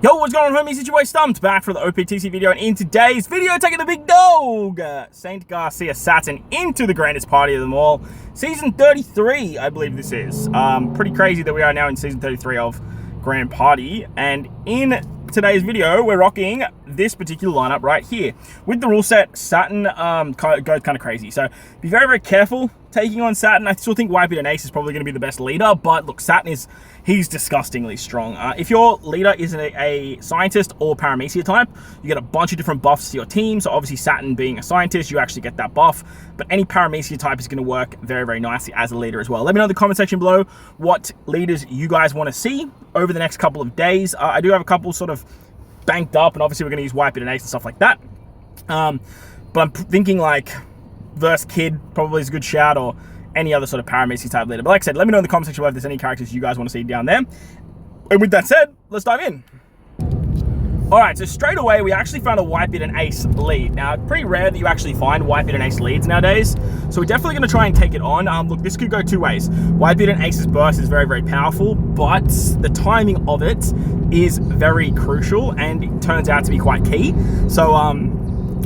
Yo, what's going on, homies? It's your boy Stumped, back for the OPTC video, and in today's video, taking the big dog, Saint Garcia Saturn, into the grandest party of them all. Season 33, I believe this is. Pretty crazy that we are now in Season 33 of Grand Party, and in today's video, we're rocking this particular lineup right here. With the rule set, Saturn goes kind of crazy, so be very, very careful taking on Saturn. I still think Whitebeard and Ace is probably going to be the best leader, but look, Saturn he's disgustingly strong. If your leader is a scientist or paramecia type, you get a bunch of different buffs to your team. So obviously Saturn being a scientist, you actually get that buff, but any paramecia type is going to work very, very nicely as a leader as well. Let me know in the comment section below what leaders you guys want to see over the next couple of days. I do have a couple sort of banked up, and obviously we're going to use Whitebeard and Ace and stuff like that. But I'm thinking like versus Kid probably is a good shout, or any other sort of paramecia type leader. But like I said, let me know in the comment section below if there's any characters you guys want to see down there. And with that said, let's dive in. Alright, so straight away, we actually found a Whitebeard and Ace lead. Now, it's pretty rare that you actually find Whitebeard and Ace leads nowadays, so we're definitely going to try and take it on. Look, this could go two ways. Whitebeard and Ace's burst is very, very powerful, but the timing of it is very crucial, and it turns out to be quite key. So,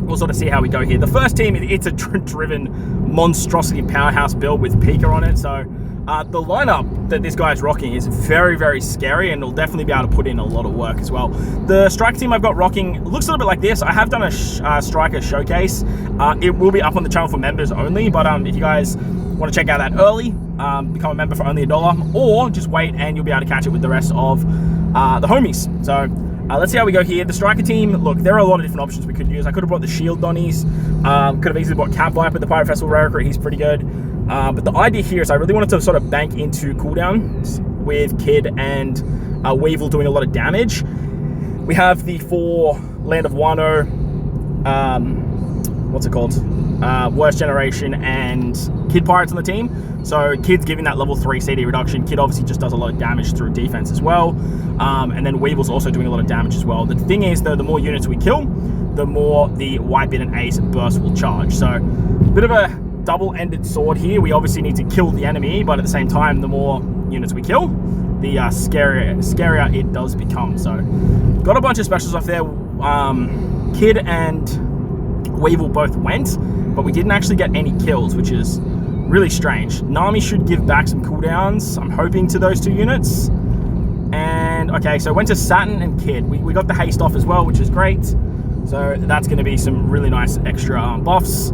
we'll sort of see how we go here. The first team, it's a driven monstrosity powerhouse build with Pikqchu on it, so the lineup that this guy's rocking is very, very scary, and will definitely be able to put in a lot of work as well. The strike team I've got rocking looks a little bit like this. I have done a striker showcase. It will be up on the channel for members only, but if you guys want to check out that early, become a member for only $1, or just wait and you'll be able to catch it with the rest of the homies. So let's see how we go here. The striker team, look, there are a lot of different options we could use. I could have brought the shield Donnies, could have easily brought Cat Viper, the Pirate Festival rare recruit, he's pretty good. But the idea here is I really wanted to sort of bank into cooldowns with Kid and Weevil doing a lot of damage. We have the 4 Land of Wano, what's it called? Worst Generation and Kid Pirates on the team. So Kid's giving that level 3 CD reduction. Kid obviously just does a lot of damage through defense as well. And then Weevil's also doing a lot of damage as well. The thing is, though, the more units we kill, the more the Whitebeard and Ace burst will charge. So a bit of a double-ended sword here. We obviously need to kill the enemy, but at the same time, the more units we kill, the scarier it does become. So got a bunch of specials off there. Kid and Weevil both went, but we didn't actually get any kills, which is really strange. Nami should give back some cooldowns, I'm hoping, to those 2 units. And okay, so went to Saturn and Kid. We got the haste off as well, which is great. So that's going to be some really nice extra buffs.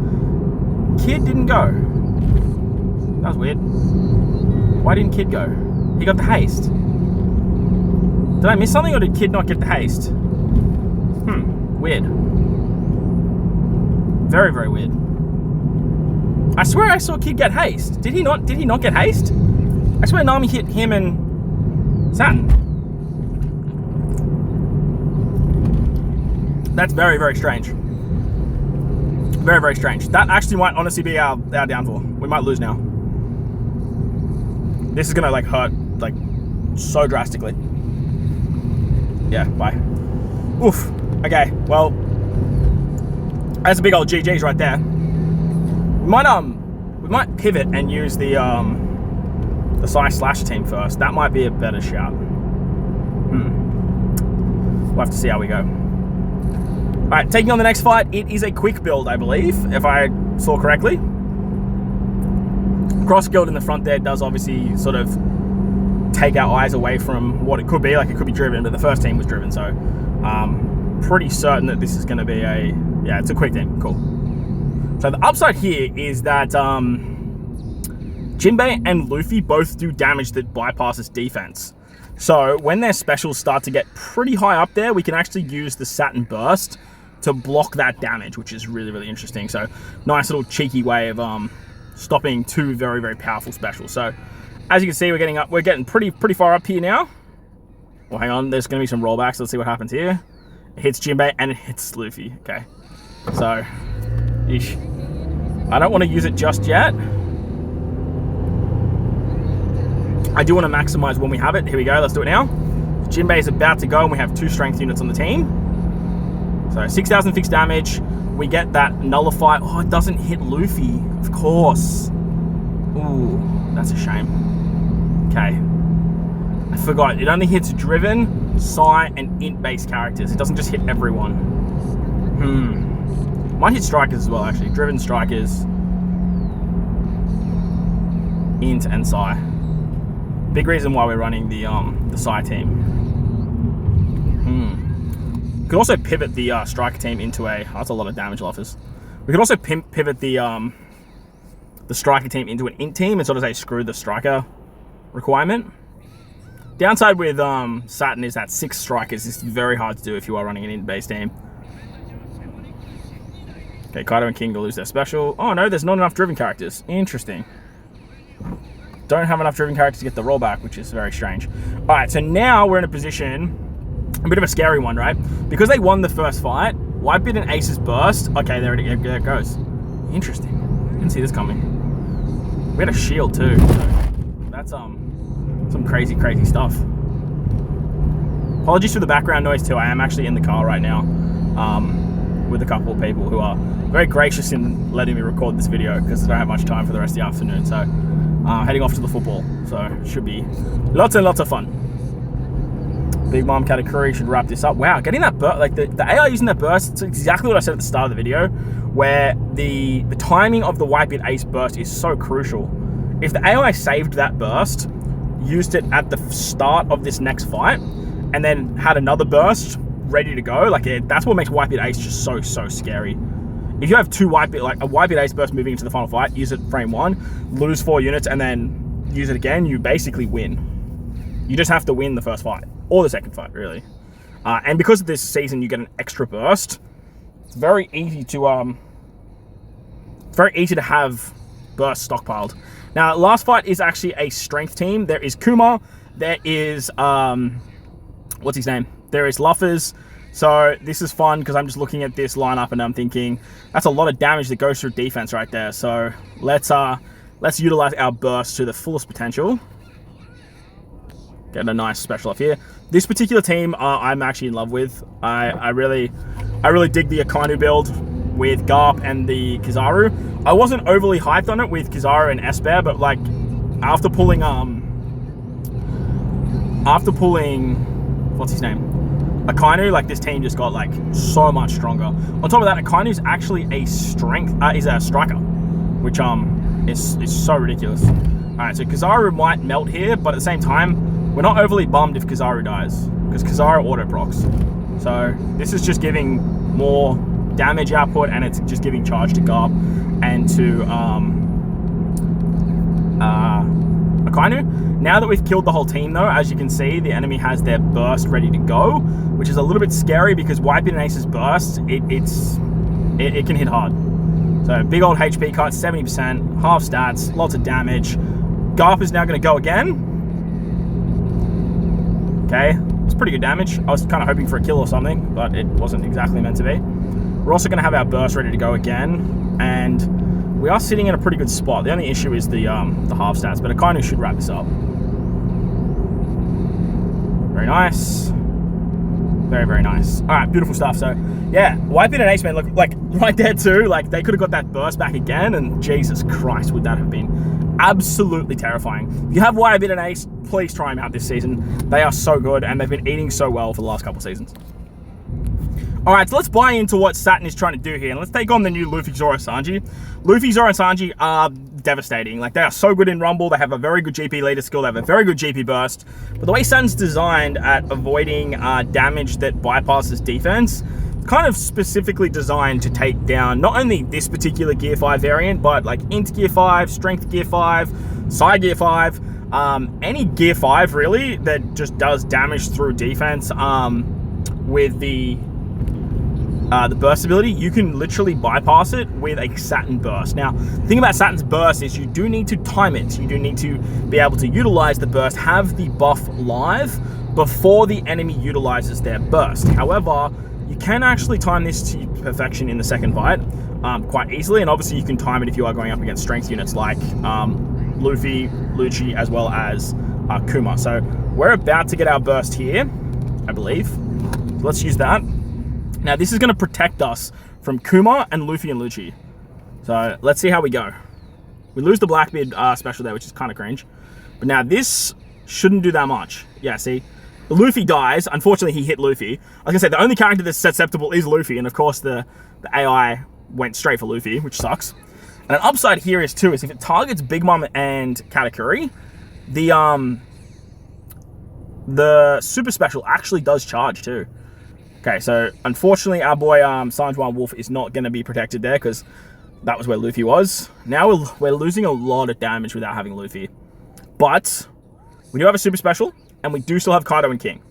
Kid didn't go. That was weird. Why didn't Kid go? He got the haste. Did I miss something, or did Kid not get the haste? Weird. Very, very weird. I swear I saw Kid get haste. Did he not get haste? I swear Nami hit him and Saturn. That's very, very strange. Very, very strange. That actually might honestly be our downfall. We might lose now. This is gonna like hurt like so drastically. Yeah, bye. Oof. Okay, well, that's a big old GG's right there. We might pivot and use the Slash team first. That might be a better shout. We'll have to see how we go. Alright, taking on the next fight, it is a quick build, I believe, if I saw correctly. Cross guild in the front there does obviously sort of take our eyes away from what it could be. Like, it could be driven, but the first team was driven, so pretty certain that this is going to be yeah, it's a quick team. Cool. So the upside here is that Jinbei and Luffy both do damage that bypasses defense. So when their specials start to get pretty high up there, we can actually use the Saturn burst to block that damage, which is really, really interesting. So nice little cheeky way of stopping 2 very, very powerful specials. So as you can see, we're getting pretty far up here now. Well, hang on, there's going to be some rollbacks. Let's see what happens here. It hits Jinbei and it hits Luffy. Okay, so I don't want to use it just yet. I do want to maximize when we have it. Here we go, let's do it now. Jinbei is about to go, and we have 2 strength units on the team. So 6,000 fixed damage. We get that nullify. Oh, it doesn't hit Luffy, of course. Ooh, that's a shame. Okay. I forgot, it only hits driven Psi, and Int-based characters. It doesn't just hit everyone. Might hit strikers as well, actually. Driven strikers. Int and Psi. Big reason why we're running the Psi team. We could also pivot the striker team into a... Oh, that's a lot of damage losses. We could also pivot the striker team into an Int team and sort of say screw the striker requirement. Downside with Saturn is that 6 strikers is very hard to do if you are running an Int-based team. Okay, Kaido and King to lose their special. Oh no, there's not enough driven characters. Interesting. Don't have enough driven characters to get the rollback, which is very strange. Alright, so now we're in a position... A bit of a scary one, right? Because they won the first fight, Whitebeard and Ace's burst. Okay, there it goes. Interesting. Didn't see this coming. We had a shield too. So that's some crazy stuff. Apologies for the background noise too. I am actually in the car right now with a couple of people who are very gracious in letting me record this video because I don't have much time for the rest of the afternoon. So heading off to the football. So it should be lots and lots of fun. Big Mom Katakuri should wrap this up. Wow, getting that burst, like the AI using that burst, it's exactly what I said at the start of the video, where the timing of the Whitebeard Ace burst is so crucial. If the AI saved that burst, used it at the start of this next fight, and then had another burst ready to go, like that's what makes Whitebeard Ace just so scary. If you have two Whitebeard, like a Whitebeard Ace burst moving into the final fight, use it frame 1, lose 4 units, and then use it again, you basically win. You just have to win the first fight. Or the second fight, really. And because of this season, you get an extra burst. It's very easy to have burst stockpiled. Now, last fight is actually a strength team. There is Kuma. There is what's his name? There is Luffers. So this is fun because I'm just looking at this lineup and I'm thinking that's a lot of damage that goes through defense right there. So let's utilize our burst to the fullest potential. Getting a nice special off here. This particular team, I'm actually in love with. I really dig the Akainu build with Garp and the Kizaru. I wasn't overly hyped on it with Kizaru and Esper, but like after pulling what's his name? Akainu, like this team just got like so much stronger. On top of that, Akainu is actually a is a striker, which is so ridiculous. All right, so Kizaru might melt here, but at the same time, we're not overly bummed if Kizaru dies, because Kizaru auto-procs. So this is just giving more damage output, and it's just giving charge to Garp and to Akainu. Now that we've killed the whole team, though, as you can see, the enemy has their burst ready to go, which is a little bit scary because Whitebeard and Ace's burst, it can hit hard. So big old HP cut, 70%, half stats, lots of damage. Garp is now going to go again. Okay, it's pretty good damage. I was kind of hoping for a kill or something, but it wasn't exactly meant to be. We're also going to have our burst ready to go again, and we are sitting in a pretty good spot. The only issue is the half stats, but Akainu should wrap this up. Very nice. Very nice. All right, beautiful stuff. So, yeah, Whitebeard and Ace, man, look, like, right there too, like, they could have got that burst back again, and Jesus Christ, would that have been absolutely terrifying. If you have Whitebeard and Ace, please try them out this season. They are so good, and they've been eating so well for the last couple of seasons. All right, so let's buy into what Saturn is trying to do here, and let's take on the new Luffy, Zoro, Sanji. Luffy, Zoro, and Sanji are devastating. Like, they are so good in Rumble. They have a very good GP leader skill. They have a very good GP burst. But the way Saturn's designed at avoiding damage that bypasses defense, kind of specifically designed to take down not only this particular Gear 5 variant, but like Int Gear 5, Strength Gear 5, Psi Gear 5, any Gear 5 really that just does damage through defense with the burst ability. You can literally bypass it with a Saturn burst. Now, the thing about Saturn's burst is you do need to time it. You do need to be able to utilize the burst, have the buff live before the enemy utilizes their burst. However, you can actually time this to perfection in the second fight quite easily, and obviously you can time it if you are going up against strength units like Luffy, Lucci, as well as Kuma. So we're about to get our burst here, I believe. So let's use that. Now, this is going to protect us from Kuma and Luffy and Lucci. So let's see how we go. We lose the Blackbeard special there, which is kind of cringe. But now this shouldn't do that much. Yeah, see? Luffy dies. Unfortunately, he hit Luffy. I was gonna say, the only character that's susceptible is Luffy, and of course the AI went straight for Luffy, which sucks. And an upside here is too, is if it targets Big Mom and Katakuri, the super special actually does charge too. Okay, so unfortunately our boy Sanjuan Wolf is not going to be protected there because that was where Luffy was. Now we're losing a lot of damage without having Luffy. But we do have a super special, and we do still have Kaido and King.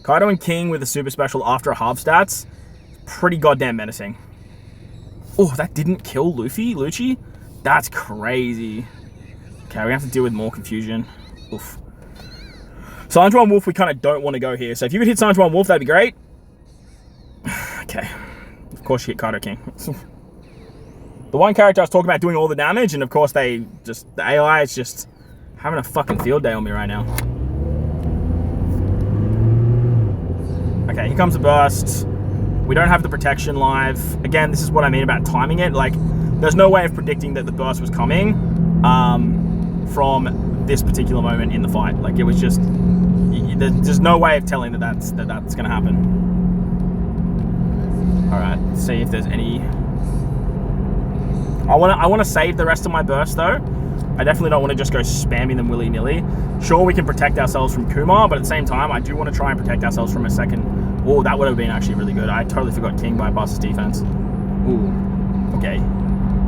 Kaido and King with a super special after a half stats, pretty goddamn menacing. Oh, that didn't kill Lucci? That's crazy. Okay, we have to deal with more confusion. Oof. Sanjuan Wolf, we kind of don't want to go here. So if you could hit Sanjuan Wolf, that'd be great. Okay. Of course you hit Kaido King. The one character I was talking about doing all the damage, and of course the AI is just having a fucking field day on me right now. Okay, here comes the burst. We don't have the protection live. Again, this is what I mean about timing it. Like, there's no way of predicting that the burst was coming from this particular moment in the fight. Like, it was just, there's no way of telling that's gonna happen. All right, let's see if there's any. I want to save the rest of my burst though. I definitely don't want to just go spamming them willy-nilly. Sure, we can protect ourselves from Kumar, but at the same time, I do want to try and protect ourselves from a second. Oh, that would have been actually really good. I totally forgot King bypasses defense. Ooh, okay.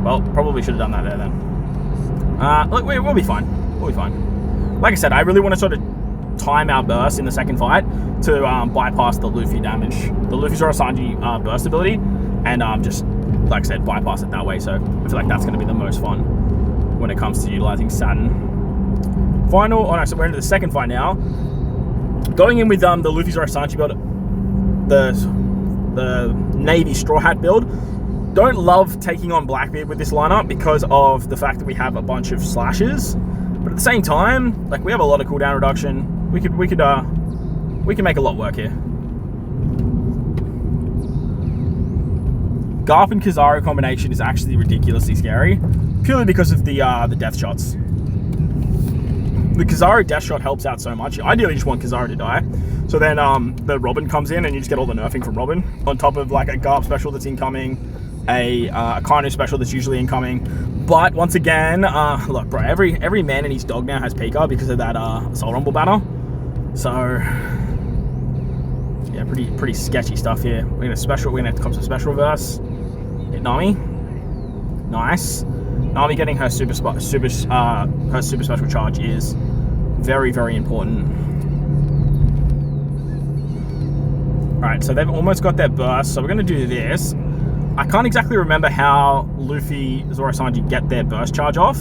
Well, probably should have done that there then. Look, we'll be fine. We'll be fine. Like I said, I really want to sort of time our burst in the second fight to bypass the Luffy damage. The Luffy Zorosanji burst ability, and just, like I said, bypass it that way. So I feel like that's going to be the most fun when it comes to utilizing Saturn. Final, oh no, so we're into the second fight now. Going in with the Luffy Zorosanji build, the Navy Straw Hat build. Don't love taking on Blackbeard with this lineup because of the fact that we have a bunch of slashes. But at the same time, like, we have a lot of cooldown reduction. We can make a lot work here. Garp and Kizaru combination is actually ridiculously scary, purely because of the death shots. The Kizaru death shot helps out so much. You ideally just want Kizaru to die. So then the Robin comes in and you just get all the nerfing from Robin, on top of like a Garp special that's incoming, a Kainu special that's usually incoming. But once again, look bro, every man and his dog now has Pika because of that Soul Rumble banner. So yeah, pretty sketchy stuff here. We're gonna come to special reverse. Hit Nami. Nice. Nami getting her super special charge is very, very important. Alright, so they've almost got their burst, so we're going to do this. I can't exactly remember how Luffy, Zorosanji get their burst charge off,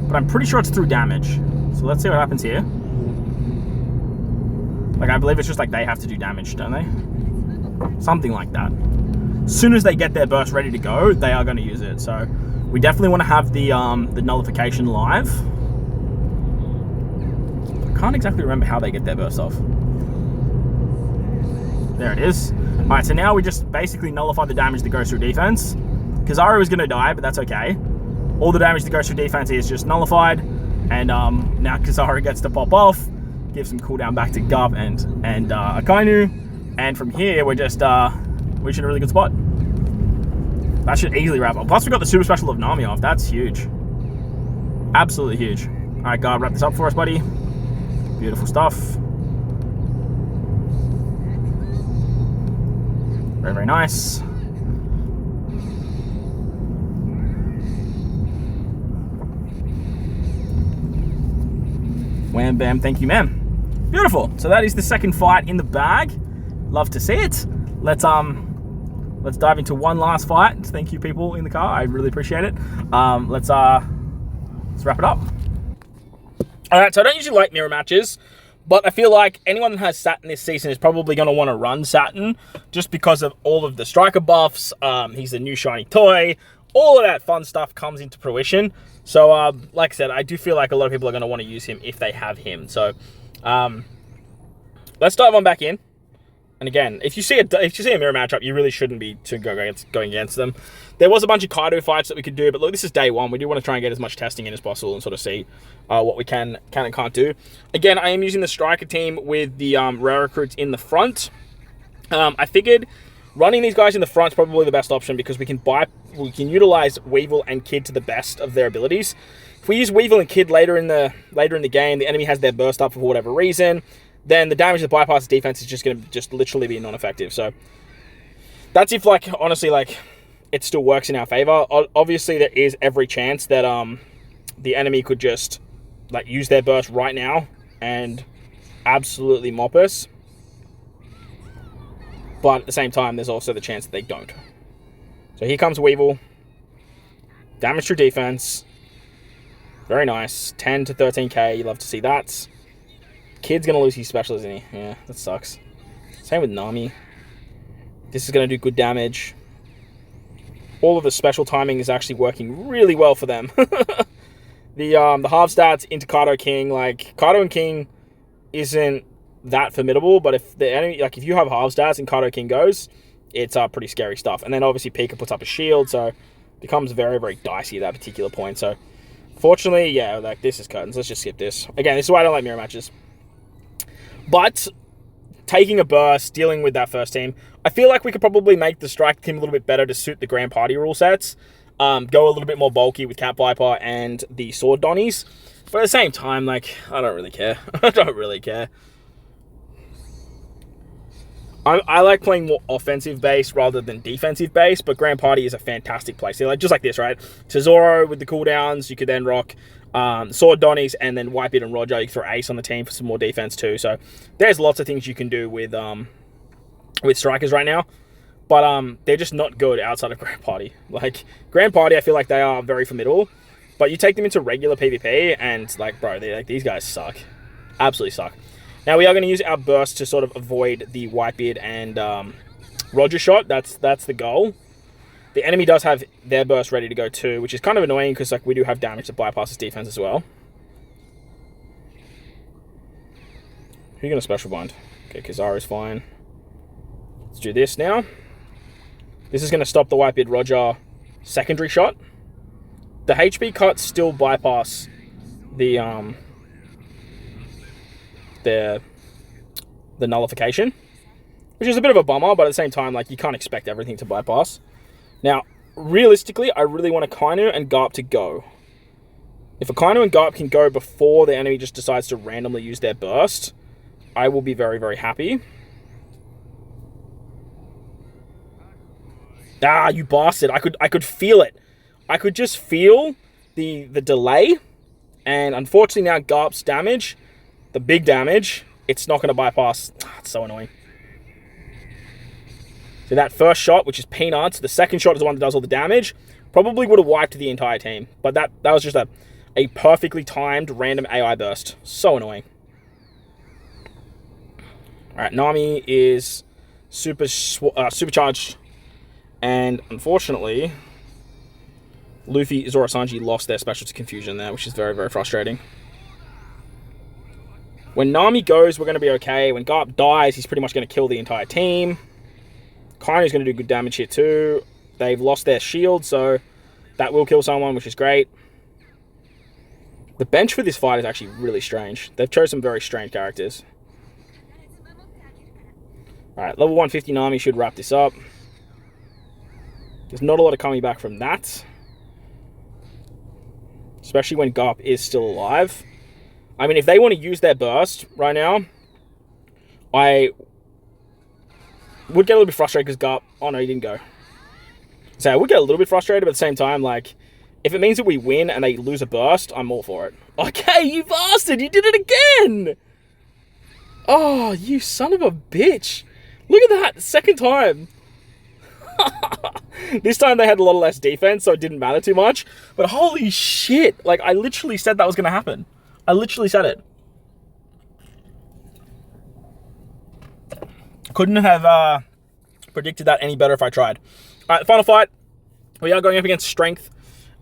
but I'm pretty sure it's through damage. So let's see what happens here. Like, I believe it's just like they have to do damage, don't they? Something like that. As soon as they get their burst ready to go, they are going to use it. So we definitely want to have the nullification live. I can't exactly remember how they get their burst off. There it is. Alright, so now we just basically nullify the damage that goes through defense. Kizaru is going to die, but that's okay. All the damage that goes through defense is just nullified. And now Kizaru gets to pop off. Give some cooldown back to Garp and Akainu. And from here, we're just reaching a really good spot. That should easily wrap up. Plus, we got the super special of Nami off. That's huge. Absolutely huge. Alright, Garp, wrap this up for us, buddy. Beautiful stuff. Very, very nice. Wham bam, thank you, ma'am. Beautiful. So that is the second fight in the bag. Love to see it. Let's dive into one last fight. Thank you, people in the car. I really appreciate it. Let's wrap it up. All right. So I don't usually like mirror matches, but I feel like anyone that has Saturn this season is probably going to want to run Saturn just because of all of the striker buffs. He's a new shiny toy. All of that fun stuff comes into fruition. So, like I said, I do feel like a lot of people are going to want to use him if they have him. So, let's dive on back in. And again, if you see a mirror matchup, you really shouldn't be going against them. There was a bunch of Kaido fights that we could do, but look, this is day one. We do want to try and get as much testing in as possible and sort of see what we can and can't do. Again, I am using the striker team with the rare recruits in the front. I figured running these guys in the front is probably the best option because we can utilize Weevil and Kid to the best of their abilities. If we use Weevil and Kid later in the game, the enemy has their burst up for whatever reason, then the damage that bypasses defense is just going to literally be non-effective. So that's if, like, honestly, like, it still works in our favor. Obviously, there is every chance that the enemy could just, like, use their burst right now and absolutely mop us. But at the same time, there's also the chance that they don't. So here comes Weevil. Damage through defense. Very nice. 10 to 13k. You love to see that. Kid's going to lose his special, isn't he? Yeah, that sucks. Same with Nami. This is going to do good damage. All of the special timing is actually working really well for them. The half stats into Kaido King. Like, Kaido and King isn't that formidable, but if the enemy, like, if you have half stats and Kaido King goes, it's pretty scary stuff. And then obviously Pikqchu puts up a shield, so it becomes very, very dicey at that particular point. So fortunately, yeah, like, this is curtains. Let's just skip this. Again, this is why I don't like mirror matches. But taking a burst, dealing with that first team, I feel like we could probably make the strike team a little bit better to suit the Grand Party rule sets. Go a little bit more bulky with Cat Viper and the Sword Donnies. But at the same time, like, I don't really care. I don't really care. I like playing more offensive base rather than defensive base, but Grand Party is a fantastic place. Like, just like this, right? Tesoro with the cooldowns, you could then rock Sword Donnies and then Whitebeard and Roger. You can throw Ace on the team for some more defense too. So there's lots of things you can do with strikers right now, but they're just not good outside of Grand Party. Like, Grand Party, I feel like they are very formidable, but you take them into regular PvP and, like, bro, these guys suck. Absolutely suck. Now, we are going to use our burst to sort of avoid the Whitebeard and Roger shot. That's the goal. The enemy does have their burst ready to go too, which is kind of annoying because, like, we do have damage that bypasses defense as well. Who are you going to special bind? Okay, Kizaru's fine. Let's do this now. This is going to stop the Whitebeard Roger secondary shot. The HP cuts still bypass the nullification, which is a bit of a bummer, but at the same time, like, you can't expect everything to bypass. Now, realistically, I really want a Kainu and Garp to go. If a Kainu and Garp can go before the enemy just decides to randomly use their burst, I will be very, very happy. Ah, you bastard. I could feel it. I could just feel the delay, and unfortunately now Garp's damage, the big damage, it's not going to bypass. It's so annoying. So that first shot, which is peanuts, the second shot is the one that does all the damage, probably would have wiped the entire team. But that was just a perfectly timed random AI burst. So annoying. Alright, Nami is supercharged. And unfortunately, Luffy, Zoro, Sanji lost their special to confusion there, which is very, very frustrating. When Nami goes, we're going to be okay. When Garp dies, he's pretty much going to kill the entire team. Kainu's going to do good damage here too. They've lost their shield, so that will kill someone, which is great. The bench for this fight is actually really strange. They've chosen some very strange characters. Alright, level 150 Nami should wrap this up. There's not a lot of coming back from that. Especially when Garp is still alive. I mean, if they want to use their burst right now, I would get a little bit frustrated because Garp... Oh, no, he didn't go. So I would get a little bit frustrated, but at the same time, like, if it means that we win and they lose a burst, I'm all for it. Okay, you bastard! You did it again! Oh, you son of a bitch! Look at that! Second time! This time they had a lot less defense, so it didn't matter too much. But holy shit! Like, I literally said that was going to happen. I literally said it. Couldn't have predicted that any better if I tried. Alright, final fight. We are going up against Strength.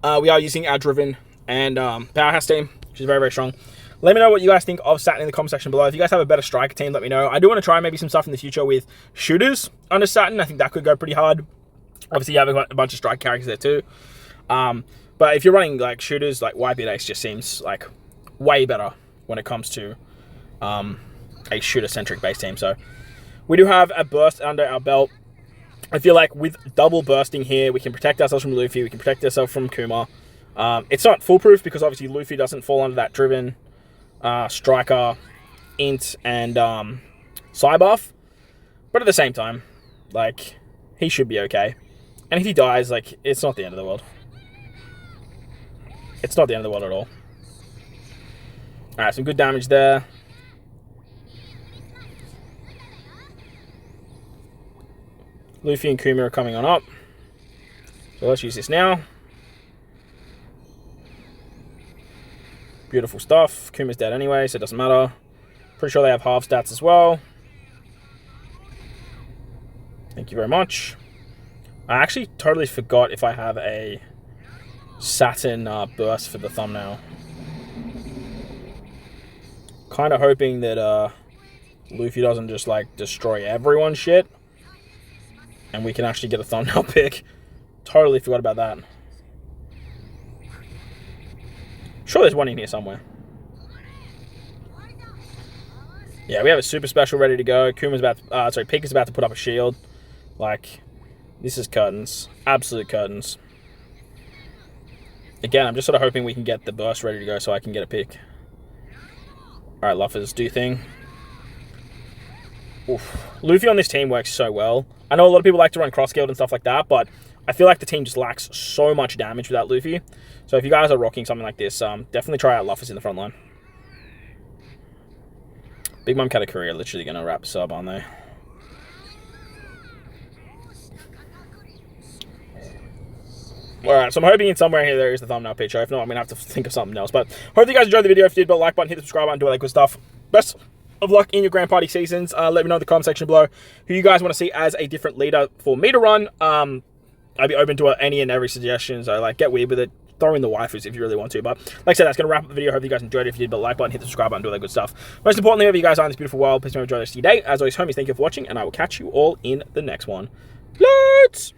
We are using our Driven and Powerhouse team, which is very, very strong. Let me know what you guys think of Saturn in the comment section below. If you guys have a better striker team, let me know. I do want to try maybe some stuff in the future with shooters under Saturn. I think that could go pretty hard. Obviously, you have a bunch of strike characters there too. But if you're running like shooters, like Whitebeard Ace just seems like way better when it comes to a shooter-centric base team. So we do have a burst under our belt. I feel like with double bursting here, we can protect ourselves from Luffy, we can protect ourselves from Kuma. It's not foolproof because obviously Luffy doesn't fall under that driven, striker, int, and psi buff. But at the same time, like, he should be okay. And if he dies, like, it's not the end of the world. It's not the end of the world at all. Alright, some good damage there. Luffy and Kuma are coming on up. So let's use this now. Beautiful stuff. Kuma's dead anyway, so it doesn't matter. Pretty sure they have half stats as well. Thank you very much. I actually totally forgot if I have a Saturn burst for the thumbnail. Kind of hoping that Luffy doesn't just like destroy everyone's shit. And we can actually get a thumbnail pick. Totally forgot about that. Sure there's one in here somewhere. Yeah, we have a super special ready to go. Kuma's about to, Pikqchu's about to put up a shield. Like, this is curtains. Absolute curtains. Again, I'm just sort of hoping we can get the burst ready to go so I can get a pick. Alright, Luffers, do thing. Oof. Luffy on this team works so well. I know a lot of people like to run cross-skilled and stuff like that, but I feel like the team just lacks so much damage without Luffy. So if you guys are rocking something like this, definitely try out Luffers in the front line. Big Mom Katakuri are literally going to wrap us up, aren't they? Alright, so I'm hoping in somewhere here there is the thumbnail picture. If not, I'm going to have to think of something else. But hope you guys enjoyed the video. If you did, hit the like button, hit the subscribe button, do all that good stuff. Best of luck in your Grand Party seasons. Let me know in the comment section below who you guys want to see as a different leader for me to run. I'd be open to any and every suggestion, so like get weird with it. Throw in the waifus if you really want to. But like I said, that's going to wrap up the video. Hope you guys enjoyed it. If you did, hit the like button, hit the subscribe button, do all that good stuff. Most importantly, wherever you guys are in this beautiful world, please enjoy the rest of your day. As always, homies, thank you for watching, and I will catch you all in the next one. Let's